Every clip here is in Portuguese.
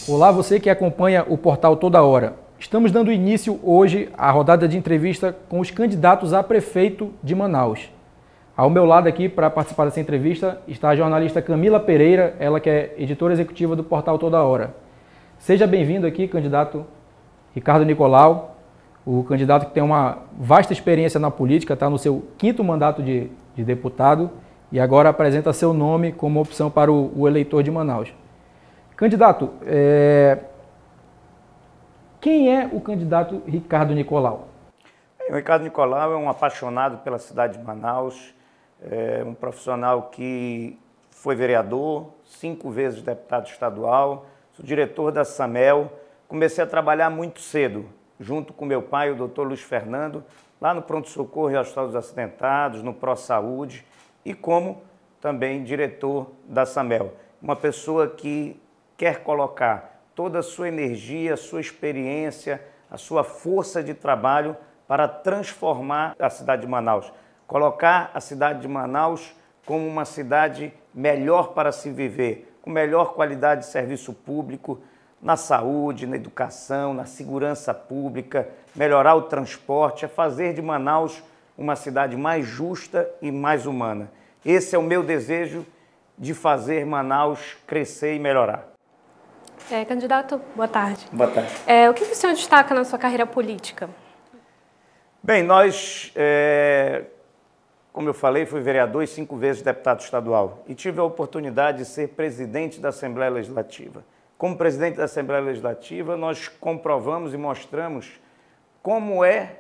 Olá, você que acompanha o portal Toda Hora. Estamos dando início hoje à rodada de entrevista com os candidatos a prefeito de Manaus. Ao meu lado aqui, para participar dessa entrevista, está a jornalista Camila Pereira, ela que é editora executiva do portal Toda Hora. Seja bem-vindo aqui, candidato Ricardo Nicolau, o candidato que tem uma vasta experiência na política, está no seu 5º mandato de deputado e agora apresenta seu nome como opção para o eleitor de Manaus. Candidato, quem é o candidato Ricardo Nicolau? O Ricardo Nicolau é um apaixonado pela cidade de Manaus, é um profissional que foi vereador, 5 vezes deputado estadual, sou diretor da SAMEL, comecei a trabalhar muito cedo, junto com meu pai, o Dr. Luiz Fernando, lá no Pronto-Socorro e Hospital dos Acidentados, no ProSaúde, e como também diretor da SAMEL. Uma pessoa que quer colocar toda a sua energia, a sua experiência, a sua força de trabalho para transformar a cidade de Manaus. Colocar a cidade de Manaus como uma cidade melhor para se viver, com melhor qualidade de serviço público, na saúde, na educação, na segurança pública, melhorar o transporte, é fazer de Manaus uma cidade mais justa e mais humana. Esse é o meu desejo de fazer Manaus crescer e melhorar. Candidato, boa tarde. Boa tarde. O que o senhor destaca na sua carreira política? Bem, nós, como eu falei, fui vereador e 5 vezes deputado estadual e tive a oportunidade de ser presidente da Assembleia Legislativa. Como presidente da Assembleia Legislativa, nós comprovamos e mostramos como é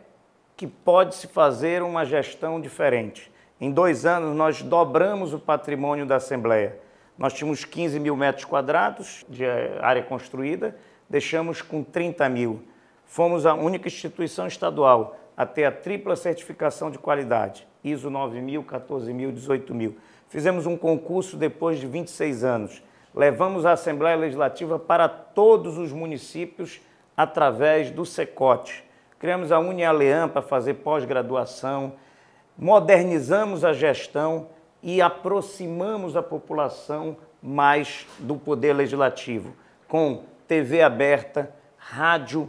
que pode-se fazer uma gestão diferente. Em 2 anos, nós dobramos o patrimônio da Assembleia. Nós tínhamos 15 mil metros quadrados de área construída, deixamos com 30 mil. Fomos a única instituição estadual a ter a tripla certificação de qualidade, ISO 9000, 14000, 18000. Fizemos um concurso depois de 26 anos. Levamos a Assembleia Legislativa para todos os municípios através do SECOT. Criamos a Unialeam para fazer pós-graduação, modernizamos a gestão e aproximamos a população mais do poder legislativo, com TV aberta, rádio,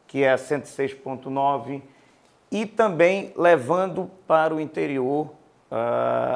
que é a 106.9, e também levando para o interior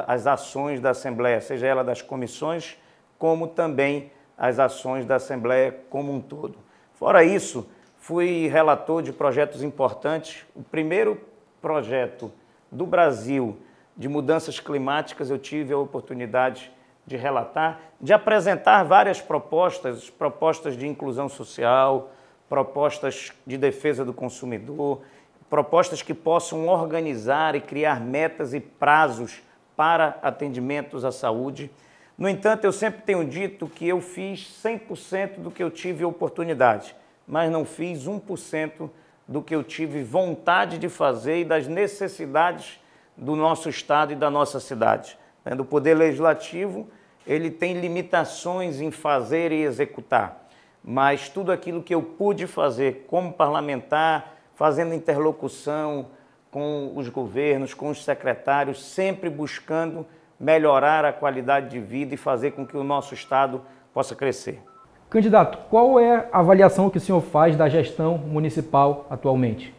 as ações da Assembleia, seja ela das comissões, como também as ações da Assembleia como um todo. Fora isso, fui relator de projetos importantes. O primeiro projeto do Brasil de mudanças climáticas, eu tive a oportunidade de relatar, de apresentar várias propostas de inclusão social, propostas de defesa do consumidor, propostas que possam organizar e criar metas e prazos para atendimentos à saúde. No entanto, eu sempre tenho dito que eu fiz 100% do que eu tive oportunidade, mas não fiz 1% do que eu tive vontade de fazer e das necessidades do nosso estado e da nossa cidade. O poder legislativo, ele tem limitações em fazer e executar, mas tudo aquilo que eu pude fazer como parlamentar, fazendo interlocução com os governos, com os secretários, sempre buscando melhorar a qualidade de vida e fazer com que o nosso estado possa crescer. Candidato, qual é a avaliação que o senhor faz da gestão municipal atualmente?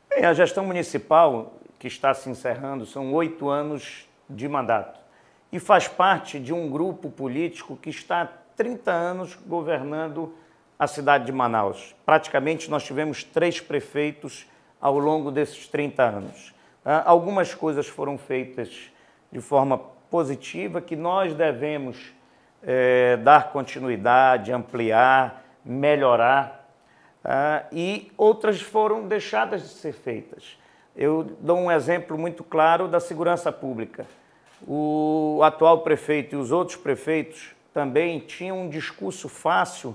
Bem, a gestão municipal que está se encerrando são 8 anos de mandato e faz parte de um grupo político que está há 30 anos governando a cidade de Manaus. Praticamente nós tivemos 3 prefeitos ao longo desses 30 anos. Algumas coisas foram feitas de forma positiva que nós devemos dar continuidade, ampliar, melhorar, e outras foram deixadas de ser feitas. Eu dou um exemplo muito claro da segurança pública. O atual prefeito e os outros prefeitos também tinham um discurso fácil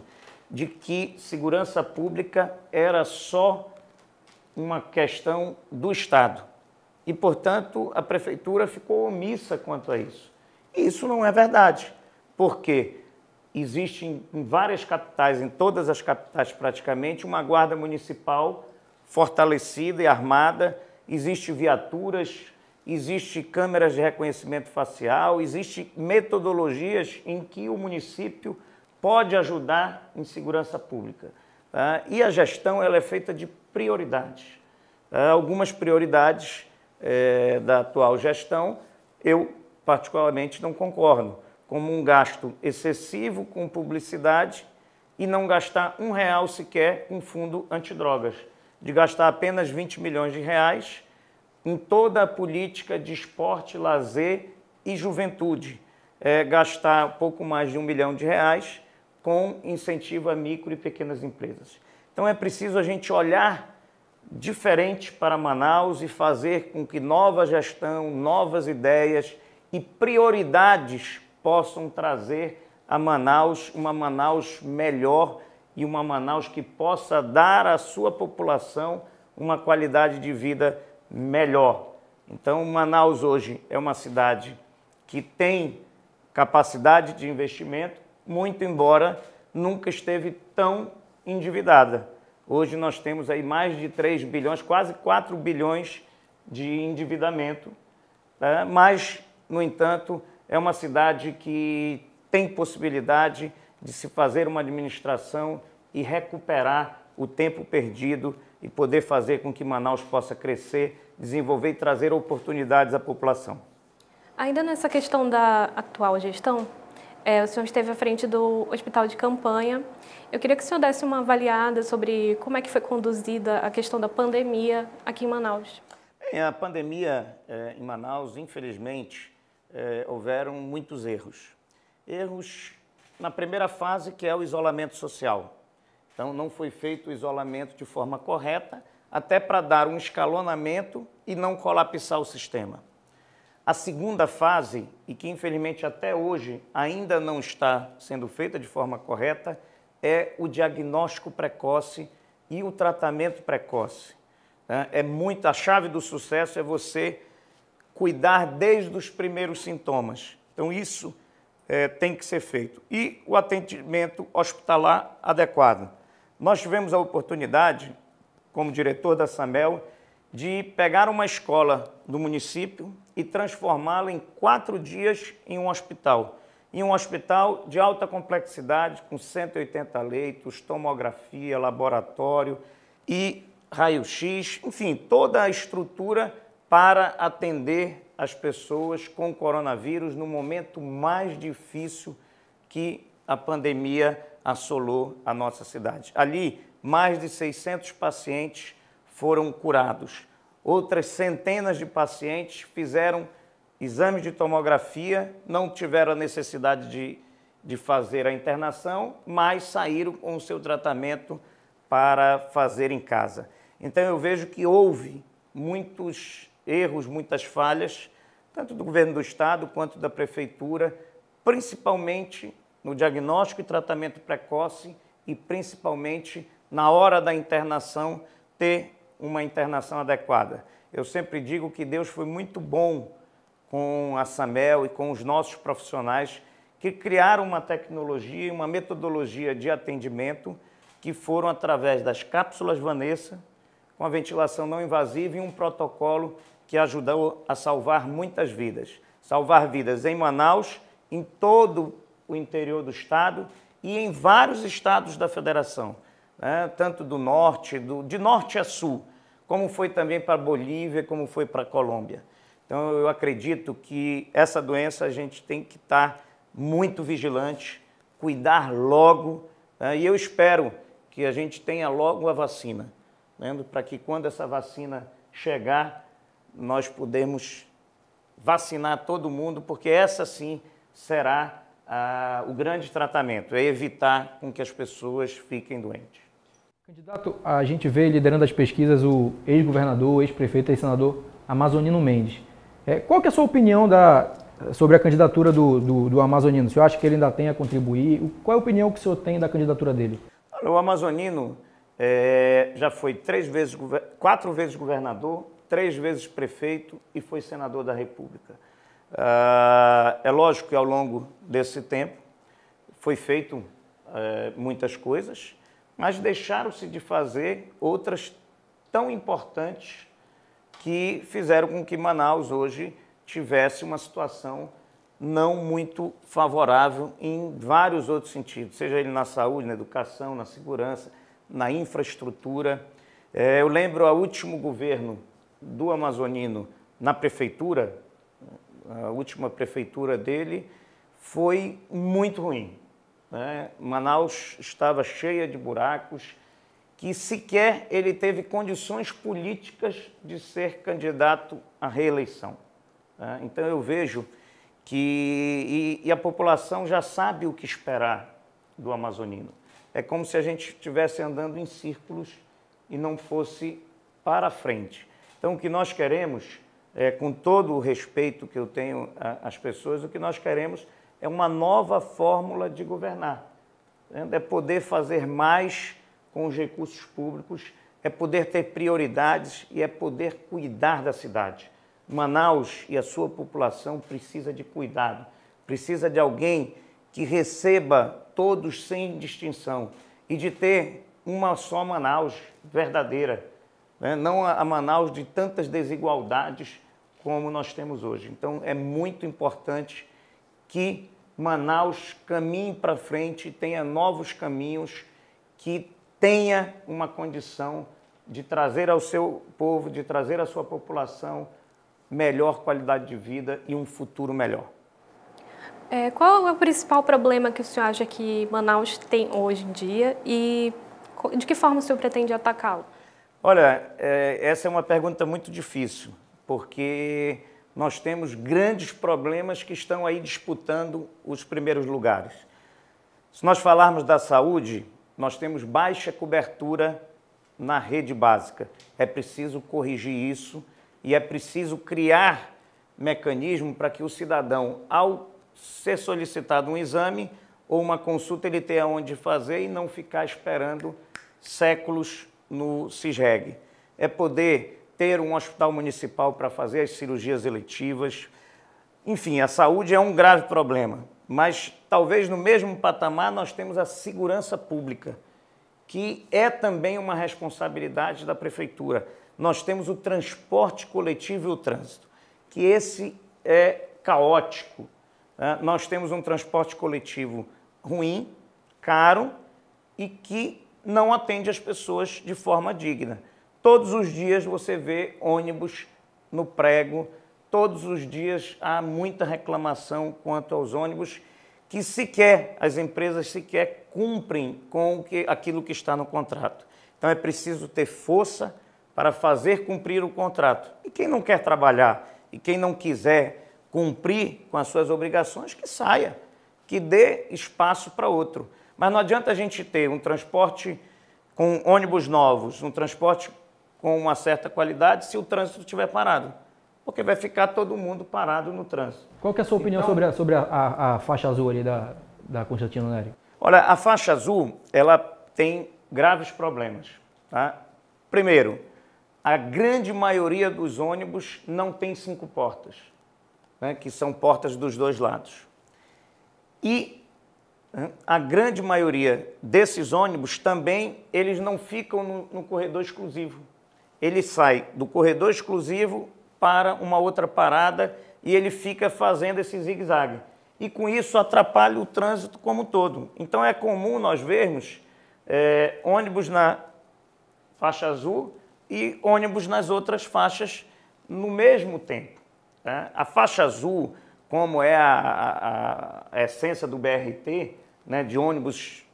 de que segurança pública era só uma questão do Estado. E, portanto, a prefeitura ficou omissa quanto a isso. E isso não é verdade, porque existe em várias capitais, em todas as capitais praticamente, uma guarda municipal fortalecida e armada, existe viaturas, existe câmeras de reconhecimento facial, existe metodologias em que o município pode ajudar em segurança pública. Tá? E a gestão ela é feita de prioridades. Tá? Algumas prioridades da atual gestão eu particularmente não concordo, como um gasto excessivo com publicidade e não gastar R$1 sequer com fundo antidrogas, de gastar apenas 20 milhões de reais em toda a política de esporte, lazer e juventude, gastar pouco mais de R$1 milhão com incentivo a micro e pequenas empresas. Então é preciso a gente olhar diferente para Manaus e fazer com que nova gestão, novas ideias e prioridades possam trazer a Manaus uma Manaus melhor e uma Manaus que possa dar à sua população uma qualidade de vida melhor. Então, Manaus hoje é uma cidade que tem capacidade de investimento, muito embora nunca esteve tão endividada. Hoje nós temos aí mais de 3 bilhões, quase 4 bilhões de endividamento, né? Mas, no entanto, é uma cidade que tem possibilidade de se fazer uma administração e recuperar o tempo perdido e poder fazer com que Manaus possa crescer, desenvolver e trazer oportunidades à população. Ainda nessa questão da atual gestão, o senhor esteve à frente do hospital de campanha. Eu queria que o senhor desse uma avaliada sobre como é que foi conduzida a questão da pandemia aqui em Manaus. Bem, a pandemia em Manaus, infelizmente, houveram muitos erros. Erros na primeira fase, que é o isolamento social. Então, não foi feito o isolamento de forma correta, até para dar um escalonamento e não colapsar o sistema. A segunda fase, e que infelizmente até hoje ainda não está sendo feita de forma correta, é o diagnóstico precoce e o tratamento precoce. A chave do sucesso é você cuidar desde os primeiros sintomas. Então, isso tem que ser feito. E o atendimento hospitalar adequado. Nós tivemos a oportunidade, como diretor da SAMEL, de pegar uma escola do município e transformá-la em 4 dias em um hospital. Em um hospital de alta complexidade, com 180 leitos, tomografia, laboratório e raio-x, enfim, toda a estrutura para atender as pessoas com coronavírus no momento mais difícil que a pandemia assolou a nossa cidade. Ali, mais de 600 pacientes foram curados. Outras centenas de pacientes fizeram exames de tomografia, não tiveram a necessidade de fazer a internação, mas saíram com o seu tratamento para fazer em casa. Então eu vejo que houve muitos erros, muitas falhas, tanto do governo do estado quanto da prefeitura, principalmente no diagnóstico e tratamento precoce e principalmente na hora da internação ter uma internação adequada. Eu sempre digo que Deus foi muito bom com a SAMEL e com os nossos profissionais que criaram uma tecnologia e uma metodologia de atendimento que foram através das cápsulas Vanessa, com a ventilação não invasiva e um protocolo que ajudou a salvar muitas vidas. Salvar vidas em Manaus, em todo o interior do estado e em vários estados da federação, né? Tanto do norte, de norte a sul, como foi também para a Bolívia, como foi para a Colômbia. Então, eu acredito que essa doença a gente tem que estar muito vigilante, cuidar logo, né? E eu espero que a gente tenha logo a vacina, né? Para que quando essa vacina chegar, nós podemos vacinar todo mundo, porque essa sim será o grande tratamento, é evitar com que as pessoas fiquem doentes. Candidato, a gente vê liderando as pesquisas o ex-governador, ex-prefeito e senador Amazonino Mendes. Qual que é a sua opinião sobre a candidatura do Amazonino? O senhor acha que ele ainda tem a contribuir? Qual é a opinião que o senhor tem da candidatura dele? O Amazonino já foi 4 vezes governador, 3 vezes prefeito e foi senador da República. É lógico que ao longo desse tempo foi feito muitas coisas, mas deixaram-se de fazer outras tão importantes que fizeram com que Manaus hoje tivesse uma situação não muito favorável em vários outros sentidos, seja ele na saúde, na educação, na segurança, na infraestrutura. Eu lembro o último governo do Amazonino na prefeitura, a última prefeitura dele foi muito ruim, né? Manaus estava cheia de buracos, que sequer ele teve condições políticas de ser candidato à reeleição. Então eu vejo que a população já sabe o que esperar do amazonino. É como se a gente estivesse andando em círculos e não fosse para frente. Então o que nós queremos, com todo o respeito que eu tenho às pessoas, o que nós queremos é uma nova fórmula de governar. É poder fazer mais com os recursos públicos, é poder ter prioridades e é poder cuidar da cidade. Manaus e a sua população precisa de cuidado, precisa de alguém que receba todos sem distinção e de ter uma só Manaus verdadeira, né? Não a Manaus de tantas desigualdades como nós temos hoje. Então é muito importante que Manaus caminhe para frente, tenha novos caminhos, que tenha uma condição de trazer ao seu povo, de trazer à sua população melhor qualidade de vida e um futuro melhor. Qual é o principal problema que o senhor acha que Manaus tem hoje em dia e de que forma o senhor pretende atacá-lo? Olha, essa é uma pergunta muito difícil, porque nós temos grandes problemas que estão aí disputando os primeiros lugares. Se nós falarmos da saúde, nós temos baixa cobertura na rede básica. É preciso corrigir isso e é preciso criar mecanismo para que o cidadão, ao ser solicitado um exame ou uma consulta, ele tenha onde fazer e não ficar esperando séculos no CISREG. É poder ter um hospital municipal para fazer as cirurgias eletivas. Enfim, a saúde é um grave problema, mas talvez no mesmo patamar nós temos a segurança pública, que é também uma responsabilidade da prefeitura. Nós temos o transporte coletivo e o trânsito, que esse é caótico. Nós temos um transporte coletivo ruim, caro e que não atende as pessoas de forma digna. Todos os dias você vê ônibus no prego, todos os dias há muita reclamação quanto aos ônibus, que sequer, as empresas sequer cumprem com aquilo que está no contrato. Então é preciso ter força para fazer cumprir o contrato. E quem não quer trabalhar e quem não quiser cumprir com as suas obrigações, que saia, que dê espaço para outro. Mas não adianta a gente ter um transporte com ônibus novos, um transporte com uma certa qualidade, se o trânsito estiver parado, porque vai ficar todo mundo parado no trânsito. Qual que é a sua opinião sobre a faixa azul ali da Constantino Nery? Olha, a faixa azul, ela tem graves problemas. Tá? Primeiro, a grande maioria dos ônibus não tem 5 portas, né, que são portas dos dois lados. E a grande maioria desses ônibus também, eles não ficam no corredor exclusivo. Ele sai do corredor exclusivo para uma outra parada e ele fica fazendo esse zigue-zague. E com isso atrapalha o trânsito como um todo. Então é comum nós vermos ônibus na faixa azul e ônibus nas outras faixas no mesmo tempo. Tá? A faixa azul, como é a essência do BRT, né, de ônibus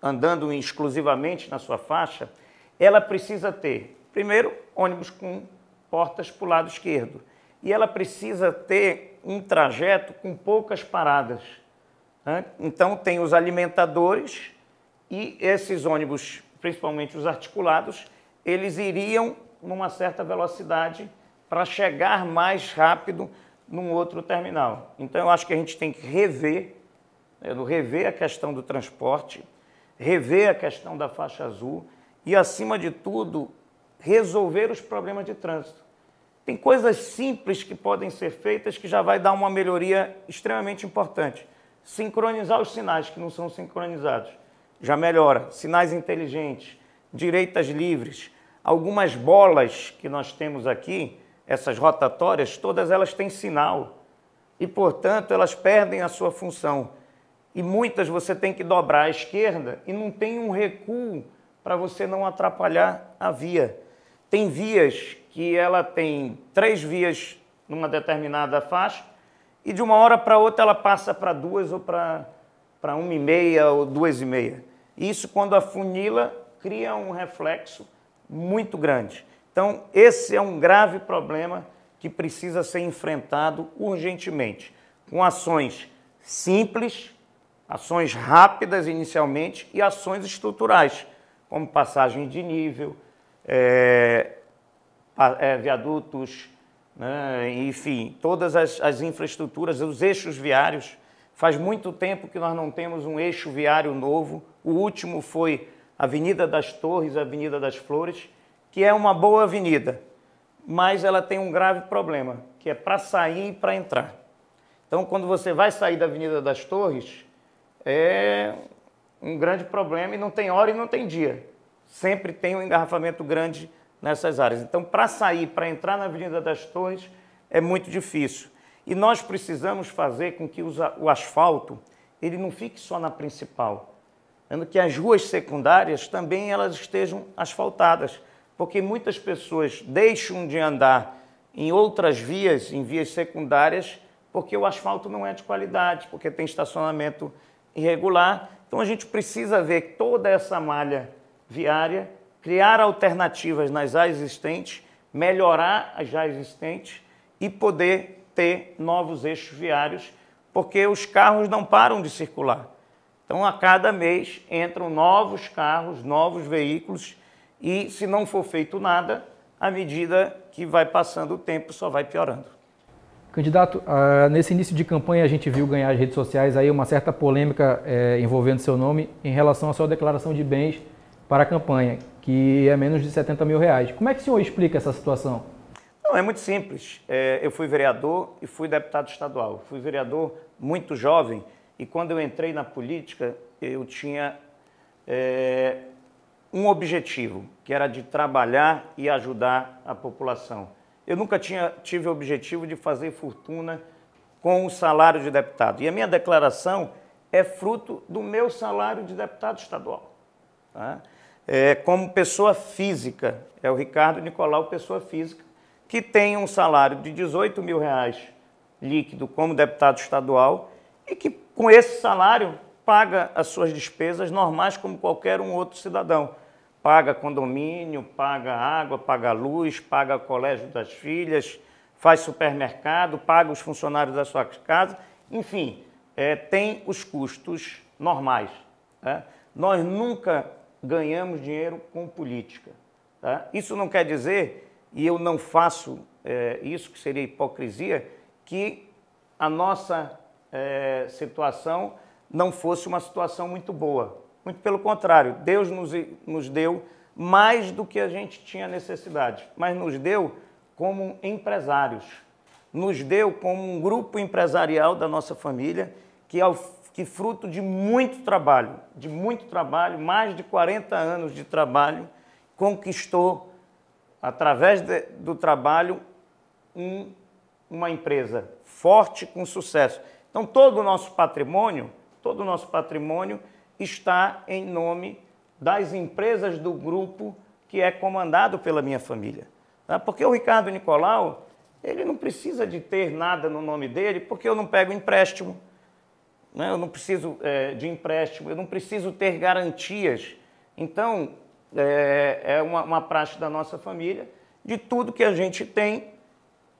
andando exclusivamente na sua faixa, ela precisa ter, primeiro, ônibus com portas para o lado esquerdo. E ela precisa ter um trajeto com poucas paradas. Né? Então, tem os alimentadores e esses ônibus, principalmente os articulados, eles iriam numa certa velocidade para chegar mais rápido num outro terminal. Então, eu acho que a gente tem que rever a questão do transporte, rever a questão da faixa azul e, acima de tudo, resolver os problemas de trânsito. Tem coisas simples que podem ser feitas que já vai dar uma melhoria extremamente importante. Sincronizar os sinais que não são sincronizados já melhora. Sinais inteligentes, direitas livres, algumas bolas que nós temos aqui, essas rotatórias, todas elas têm sinal. e, portanto, elas perdem a sua função. E muitas você tem que dobrar à esquerda e não tem um recuo para você não atrapalhar a via. Tem vias que ela tem 3 vias numa determinada faixa e de uma hora para outra ela passa para 2 ou para 1,5 ou 2,5. Isso, quando afunila, cria um reflexo muito grande. Então, esse é um grave problema que precisa ser enfrentado urgentemente, com ações simples, ações rápidas inicialmente e ações estruturais, como passagem de nível, viadutos, né, enfim, todas as infraestruturas, os eixos viários. Faz muito tempo que nós não temos um eixo viário novo. O último foi a Avenida das Torres, a Avenida das Flores, que é uma boa avenida, mas ela tem um grave problema, que é para sair e para entrar. Então, quando você vai sair da Avenida das Torres, é um grande problema e não tem hora e não tem dia. Sempre tem um engarrafamento grande nessas áreas. Então, para sair, para entrar na Avenida das Torres, é muito difícil. E nós precisamos fazer com que o asfalto ele não fique só na principal, sendo que as ruas secundárias também elas estejam asfaltadas, porque muitas pessoas deixam de andar em outras vias, em vias secundárias, porque o asfalto não é de qualidade, porque tem estacionamento irregular. Então, a gente precisa ver toda essa malha viária, criar alternativas nas já existentes, melhorar as já existentes e poder ter novos eixos viários, porque os carros não param de circular. Então, a cada mês entram novos carros, novos veículos, e se não for feito nada, à medida que vai passando o tempo, só vai piorando. Candidato, nesse início de campanha a gente viu ganhar as redes sociais aí uma certa polêmica envolvendo seu nome em relação à sua declaração de bens para a campanha, que é menos de R$70 mil. Como é que o senhor explica essa situação? Não, é muito simples. Eu fui vereador e fui deputado estadual. Fui vereador muito jovem e quando eu entrei na política, eu tinha um objetivo, que era de trabalhar e ajudar a população. Eu nunca tive o objetivo de fazer fortuna com o salário de deputado. E a minha declaração é fruto do meu salário de deputado estadual. Tá? Como pessoa física, é o Ricardo Nicolau, pessoa física, que tem um salário de R$18 mil líquido como deputado estadual e que, com esse salário, paga as suas despesas normais como qualquer um outro cidadão. Paga condomínio, paga água, paga luz, paga colégio das filhas, faz supermercado, paga os funcionários da sua casa, enfim, tem os custos normais. Tá? Nós nunca ganhamos dinheiro com política. Tá? Isso não quer dizer, e eu não faço isso, que seria hipocrisia, que a nossa situação não fosse uma situação muito boa. Muito pelo contrário, Deus nos deu mais do que a gente tinha necessidade, mas nos deu como empresários, nos deu como um grupo empresarial da nossa família, que fruto de muito trabalho, mais de 40 anos de trabalho, conquistou, através do trabalho, uma empresa forte, com sucesso. Então, todo o nosso patrimônio está em nome das empresas do grupo que é comandado pela minha família. Tá? Porque o Ricardo Nicolau, ele não precisa de ter nada no nome dele, porque eu não pego empréstimo, né? Eu não preciso de empréstimo, eu não preciso ter garantias. Então, é uma praxe da nossa família, de tudo que a gente tem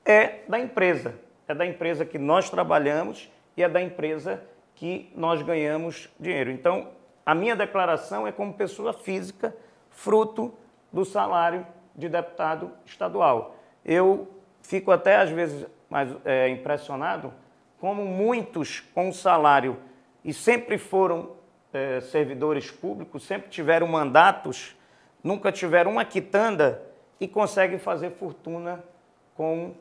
é da empresa que nós trabalhamos e é da empresa que nós ganhamos dinheiro. Então, a minha declaração é como pessoa física, fruto do salário de deputado estadual. Eu fico até, às vezes, mais impressionado como muitos com salário, e sempre foram servidores públicos, sempre tiveram mandatos, nunca tiveram uma quitanda e conseguem fazer fortuna com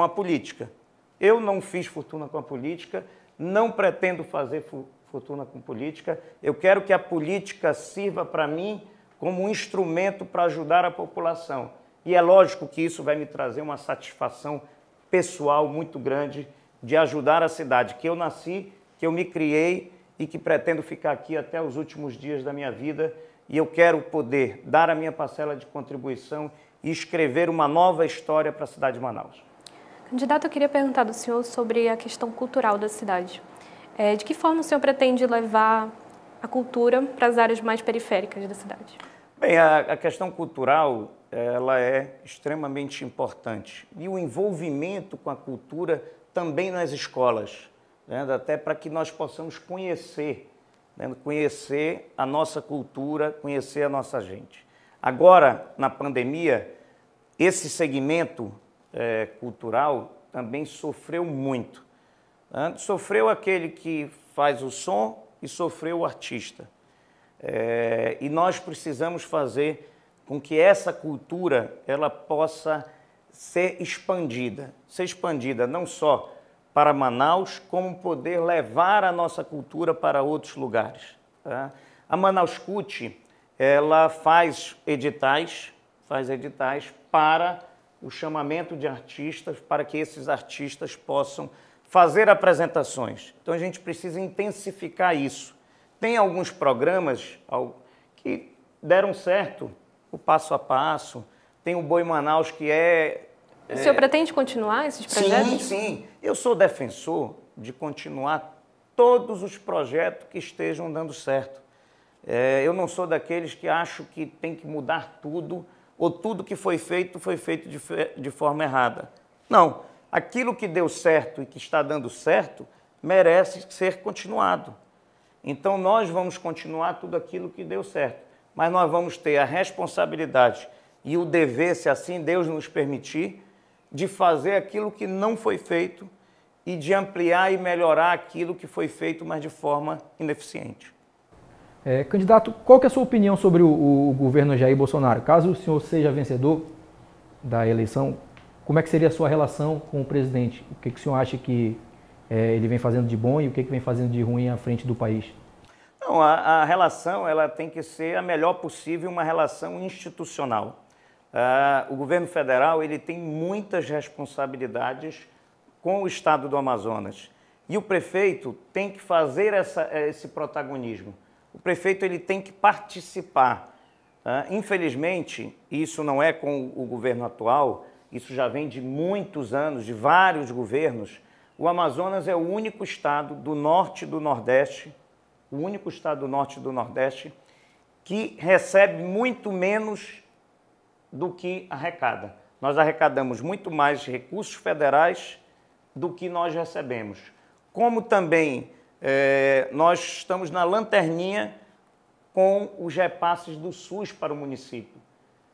a política. Eu não fiz fortuna com a política, não pretendo fazer fortuna com política. Eu quero que a política sirva para mim como um instrumento para ajudar a população. E é lógico que isso vai me trazer uma satisfação pessoal muito grande de ajudar a cidade que eu nasci, que eu me criei e que pretendo ficar aqui até os últimos dias da minha vida. E eu quero poder dar a minha parcela de contribuição e escrever uma nova história para a cidade de Manaus. Candidato, eu queria perguntar do senhor sobre a questão cultural da cidade. De que forma o senhor pretende levar a cultura para as áreas mais periféricas da cidade? Bem, a questão cultural, ela é extremamente importante. E o envolvimento com a cultura também nas escolas, né? Até para que nós possamos conhecer, né? Conhecer a nossa cultura, conhecer a nossa gente. Agora, na pandemia, esse segmento cultural também sofreu muito. Né? Sofreu aquele que faz o som e sofreu o artista. E nós precisamos fazer com que essa cultura ela possa ser expandida não só para Manaus, como poder levar a nossa cultura para outros lugares. Tá? A Manaus Cult, ela faz editais para o chamamento de artistas, para que esses artistas possam fazer apresentações. Então a gente precisa intensificar isso. Tem alguns programas que deram certo, o Passo a Passo, tem o Boi Manaus, que O senhor pretende continuar esses projetos? Sim. Eu sou defensor de continuar todos os projetos que estejam dando certo. Eu não sou daqueles que acham que tem que mudar tudo, ou tudo que foi feito de forma errada. Não, aquilo que deu certo e que está dando certo merece ser continuado. Então nós vamos continuar tudo aquilo que deu certo, mas nós vamos ter a responsabilidade e o dever, se assim Deus nos permitir, de fazer aquilo que não foi feito e de ampliar e melhorar aquilo que foi feito, mas de forma ineficiente. Candidato, qual que é a sua opinião sobre o governo Jair Bolsonaro? Caso o senhor seja vencedor da eleição, como é que seria a sua relação com o presidente? O que o senhor acha que ele vem fazendo de bom e o que vem fazendo de ruim à frente do país? Não, a relação ela tem que ser a melhor possível, uma relação institucional. O governo federal ele tem muitas responsabilidades com o estado do Amazonas e o prefeito tem que fazer esse protagonismo. O prefeito ele tem que participar. Infelizmente, isso não é com o governo atual, isso já vem de muitos anos, de vários governos. O Amazonas é o único estado do norte e do nordeste, que recebe muito menos do que arrecada. Nós arrecadamos muito mais recursos federais do que nós recebemos. Como também nós estamos na lanterninha com os repasses do SUS para o município.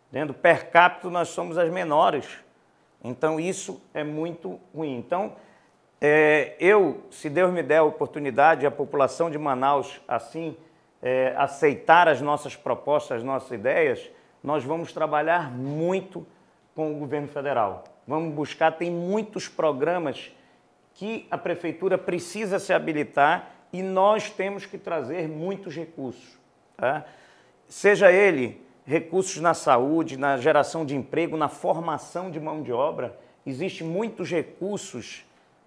Dentro per capita nós somos as menores. Então isso é muito ruim. Então se Deus me der a oportunidade, a população de Manaus assim aceitar as nossas propostas, as nossas ideias, nós vamos trabalhar muito com o governo federal. Vamos buscar, tem muitos programas que a prefeitura precisa se habilitar e nós temos que trazer muitos recursos. Tá? Seja ele recursos na saúde, na geração de emprego, na formação de mão de obra. Existem muitos recursos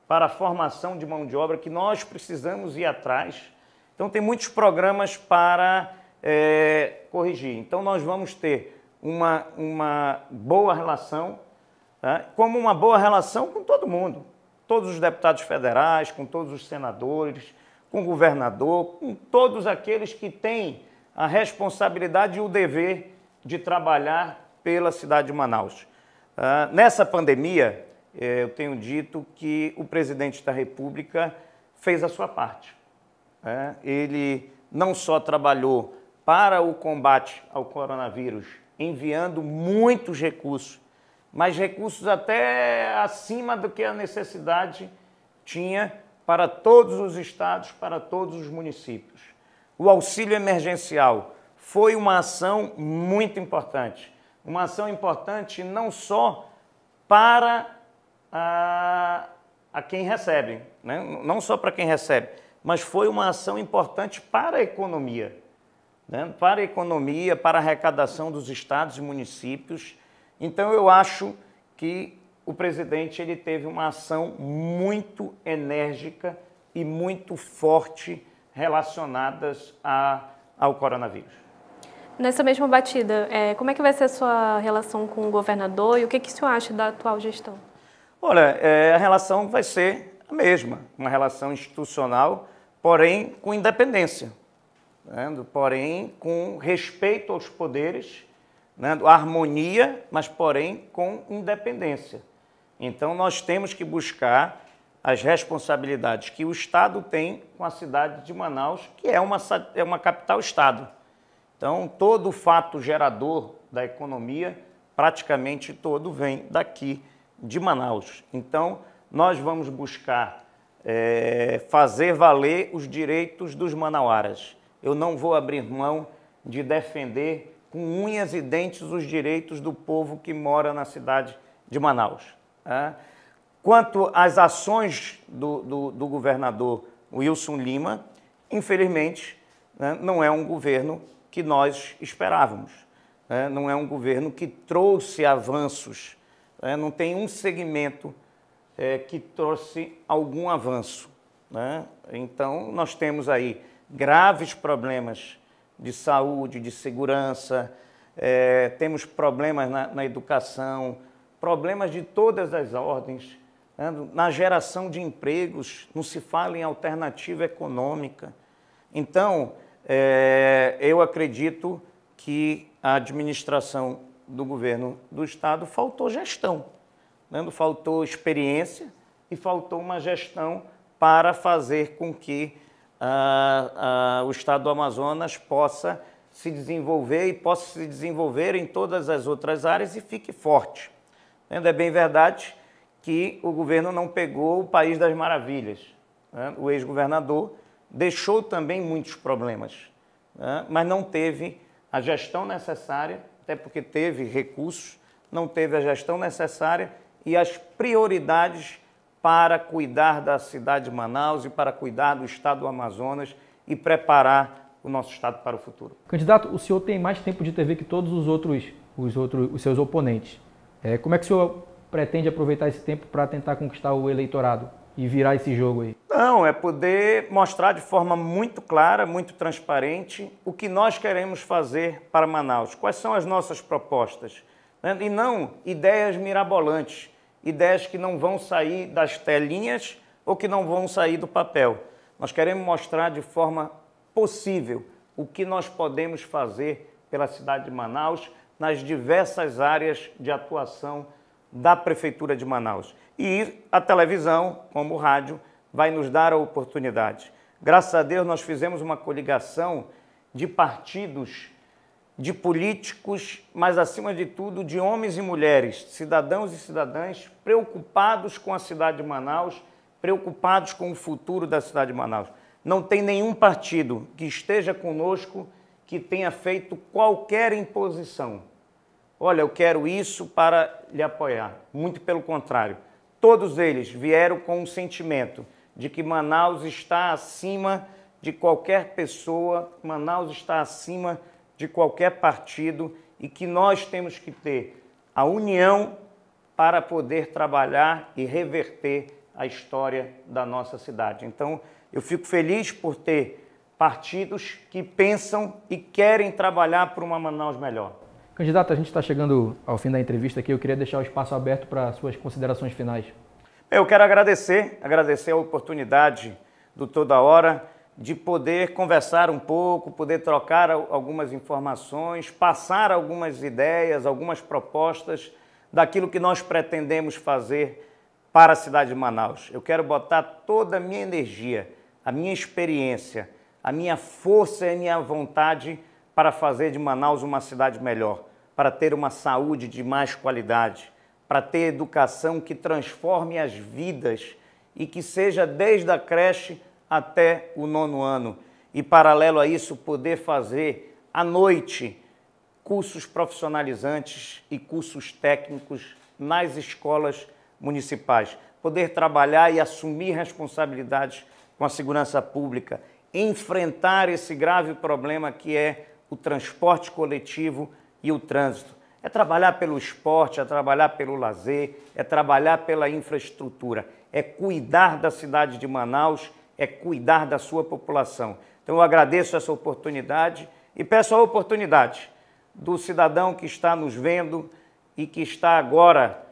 para a formação de mão de obra que nós precisamos ir atrás. Então tem muitos programas para corrigir. Então nós vamos ter uma boa relação, tá? Como uma boa relação com todo mundo. Todos os deputados federais, com todos os senadores, com o governador, com todos aqueles que têm a responsabilidade e o dever de trabalhar pela cidade de Manaus. Nessa pandemia, eu tenho dito que o presidente da República fez a sua parte. Ele não só trabalhou para o combate ao coronavírus, enviando muitos recursos, mas recursos até acima do que a necessidade tinha para todos os estados, para todos os municípios. O auxílio emergencial foi uma ação muito importante. Uma ação importante não só para a quem recebe, né? Não só para quem recebe, mas foi uma ação importante para a economia, né? Para a economia, para a arrecadação dos estados e municípios. Então eu acho que o presidente ele teve uma ação muito enérgica e muito forte relacionadas ao coronavírus. Nessa mesma batida, como é que vai ser a sua relação com o governador e o que o senhor acha da atual gestão? Olha, a relação vai ser a mesma, uma relação institucional, porém com independência, né? Porém com respeito aos poderes, né? Harmonia, mas porém com independência. Então nós temos que buscar as responsabilidades que o Estado tem com a cidade de Manaus, que é uma capital-estado. Então todo o fato gerador da economia, praticamente todo vem daqui de Manaus. Então nós vamos buscar fazer valer os direitos dos manauaras. Eu não vou abrir mão de defender com unhas e dentes os direitos do povo que mora na cidade de Manaus. Tá? Quanto às ações do governador Wilson Lima, infelizmente, né, não é um governo que nós esperávamos. Né? Não é um governo que trouxe avanços. Né? Não tem um segmento que trouxe algum avanço. Né? Então, nós temos aí graves problemas de saúde, de segurança, temos problemas na educação, problemas de todas as ordens, né? Na geração de empregos, não se fala em alternativa econômica. Então, eu acredito que a administração do governo do Estado faltou gestão, né? Faltou experiência e faltou uma gestão para fazer com que o Estado do Amazonas possa se desenvolver e possa se desenvolver em todas as outras áreas e fique forte. É bem verdade que o governo não pegou o País das Maravilhas, né? O ex-governador deixou também muitos problemas, né? Mas não teve a gestão necessária, até porque teve recursos, não teve a gestão necessária e as prioridades para cuidar da cidade de Manaus e para cuidar do estado do Amazonas e preparar o nosso estado para o futuro. Candidato, o senhor tem mais tempo de TV que todos os seus oponentes. Como é que o senhor pretende aproveitar esse tempo para tentar conquistar o eleitorado e virar esse jogo aí? Não, é poder mostrar de forma muito clara, muito transparente, o que nós queremos fazer para Manaus, quais são as nossas propostas, né? E não ideias mirabolantes, ideias que não vão sair das telinhas ou que não vão sair do papel. Nós queremos mostrar de forma possível o que nós podemos fazer pela cidade de Manaus nas diversas áreas de atuação da Prefeitura de Manaus. E a televisão, como o rádio, vai nos dar a oportunidade. Graças a Deus, nós fizemos uma coligação de partidos, de políticos, mas, acima de tudo, de homens e mulheres, cidadãos e cidadãs preocupados com a cidade de Manaus, preocupados com o futuro da cidade de Manaus. Não tem nenhum partido que esteja conosco que tenha feito qualquer imposição. Olha, eu quero isso para lhe apoiar. Muito pelo contrário. Todos eles vieram com um sentimento de que Manaus está acima de qualquer pessoa, Manaus está acima de qualquer partido e que nós temos que ter a união para poder trabalhar e reverter a história da nossa cidade. Então, eu fico feliz por ter partidos que pensam e querem trabalhar por uma Manaus melhor. Candidato, a gente está chegando ao fim da entrevista aqui, eu queria deixar o espaço aberto para suas considerações finais. Eu quero agradecer a oportunidade do Toda Hora de poder conversar um pouco, poder trocar algumas informações, passar algumas ideias, algumas propostas daquilo que nós pretendemos fazer para a cidade de Manaus. Eu quero botar toda a minha energia, a minha experiência, a minha força e a minha vontade para fazer de Manaus uma cidade melhor, para ter uma saúde de mais qualidade, para ter educação que transforme as vidas e que seja desde a creche até o 9º ano. E, paralelo a isso, poder fazer à noite cursos profissionalizantes e cursos técnicos nas escolas municipais. Poder trabalhar e assumir responsabilidades com a segurança pública, enfrentar esse grave problema que é o transporte coletivo e o trânsito. É trabalhar pelo esporte, é trabalhar pelo lazer, é trabalhar pela infraestrutura, é cuidar da cidade de Manaus, é cuidar da sua população. Então eu agradeço essa oportunidade e peço a oportunidade do cidadão que está nos vendo e que está agora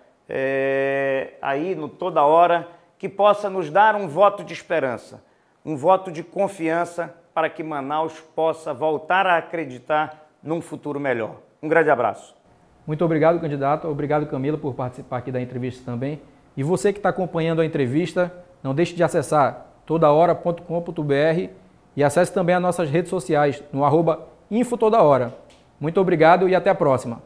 aí no Toda Hora, que possa nos dar um voto de esperança, um voto de confiança para que Manaus possa voltar a acreditar num futuro melhor. Um grande abraço. Muito obrigado, candidato. Obrigado, Camila, por participar aqui da entrevista também. E você que está acompanhando a entrevista, não deixe de acessar todahora.com.br e acesse também as nossas redes sociais no @InfoTodaHora. Muito obrigado e até a próxima.